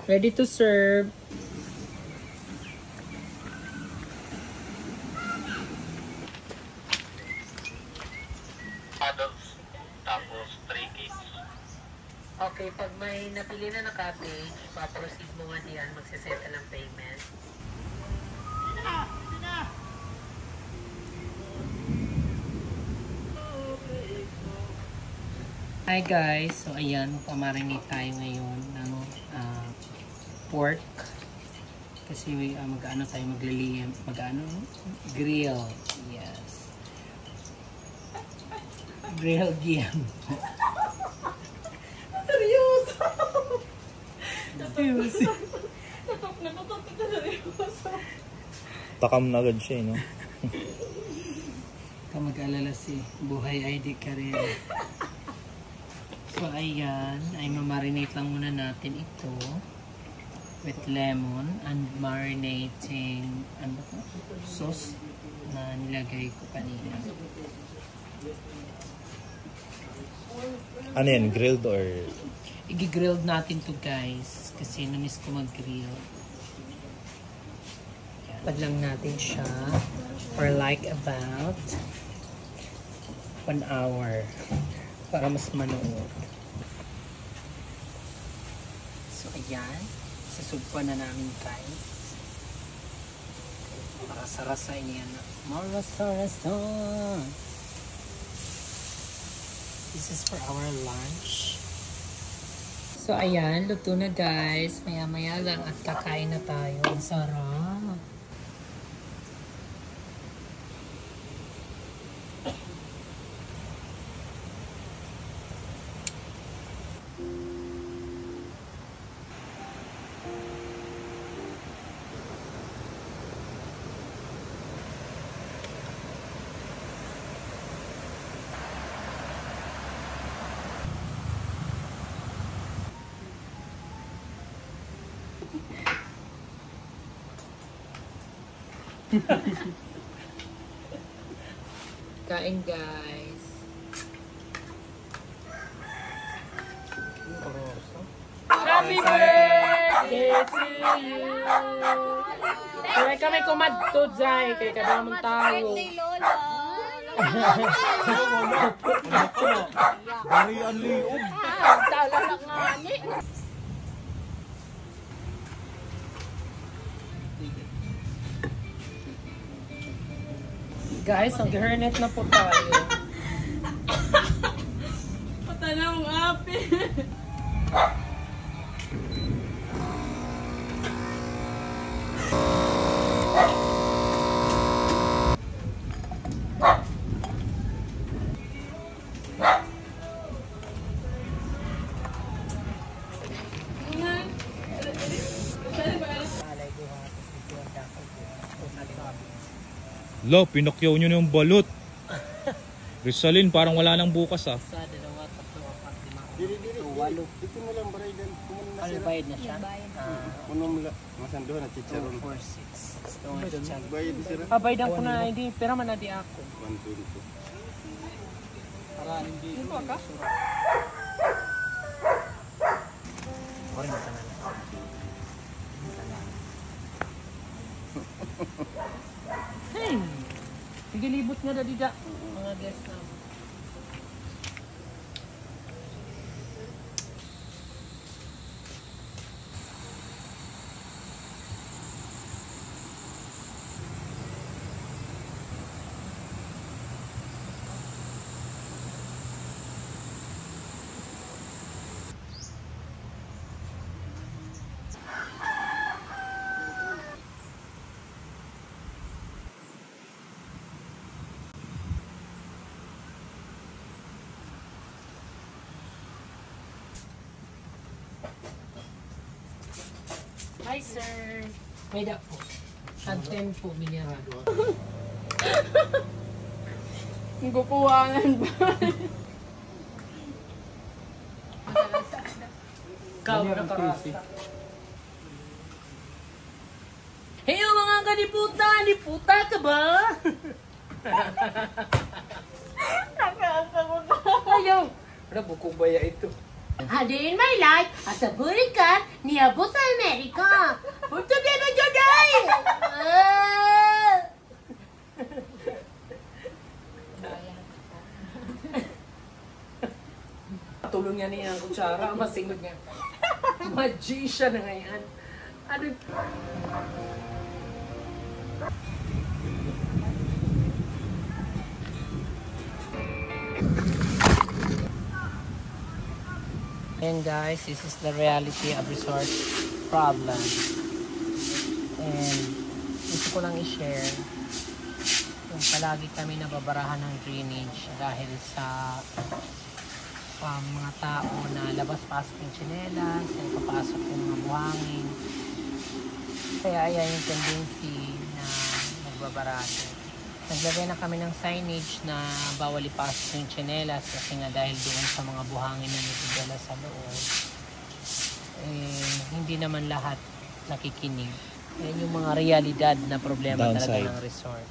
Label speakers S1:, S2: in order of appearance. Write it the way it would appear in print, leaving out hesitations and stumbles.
S1: Ready to serve.
S2: Adults, tapos 3 kids.
S1: Okay, pag may napili na cottage, paproceed mo nga diyan, magsisettle ng payment. Hi guys, so ayan, magpamarinate tayo ngayon ng pork. Kasi mag-ano tayo, grill. Yes. Grill game. Seryoso! Seryoso. Natok kita seryoso.
S3: Takam na agad siya, no?
S1: Ka mag-alala si Buhay ID Career. So ayan, ay mamarinate lang muna natin ito with lemon and marinating sauce na nilagay ko kanina.
S3: Ano yan? Grilled or?
S1: I-grilled natin to guys kasi namiss ko mag-grill. Pad lang natin siya for like about 1 hour para mas manuot. So ayan, sasugpan na namin guys. Para sarasa yan. Marasa-rasa. This is for our lunch. So ayan, luto na guys. Maya-maya lang at kakain na tayo. Ang sarap. Kain guys. Happy birthday to you. Kaya kami kumadto dyan. Kaya kadamang tao.
S3: Dari ang liog.
S1: Tala na nga ni. Guys, nag-hernet na po tayo.
S4: Patanaw ang api.
S3: Lo, pinokyaw nyo na yung balot. Rizalin, parang wala nang bukas ah.
S1: Sa dalawa, tatlo, apat, lima, walo.
S5: Dito mo lang baray din.
S1: Ano bayad na siya?
S5: Puno mo lang. Masanduhan at chicharon.
S1: 4, 6.
S5: Bayad din sila.
S1: Bayad ko na, hindi, pero man na di ako.
S5: 120.
S1: Para hindi ka? Orin ka na. Hey! Sige, libot nga na dida. Mga guests na. Hi, sir. May da po. At 10 po, binyaran.
S4: Ang kukuhanan ba?
S1: Ikaw nakarasa. Hey, mga kaniputa! Niputa ka ba?
S4: Nakaasa ko na.
S1: Ayaw! Ano, bukong baya ito?
S6: A day in my life as a burikat niya Butane.
S1: Masingot nga. Magician na ngayon. Ano? And guys, this is the reality of resort problem. And gusto ko lang i-share yung palagi kami nababarahan ng drainage dahil sa mga tao na labas-pasok yung tsinelas, papasok yung mga buhangin. Kaya ayan yung tendency na nagbabarahan. Naglagay na kami ng signage na bawal ipasok yung tsinelas kasi nga dahil doon sa mga buhangin na nagdadala sa loob. Hindi naman lahat nakikinig. Yan yung mga realidad na problema
S3: Downside
S1: talaga ng resort.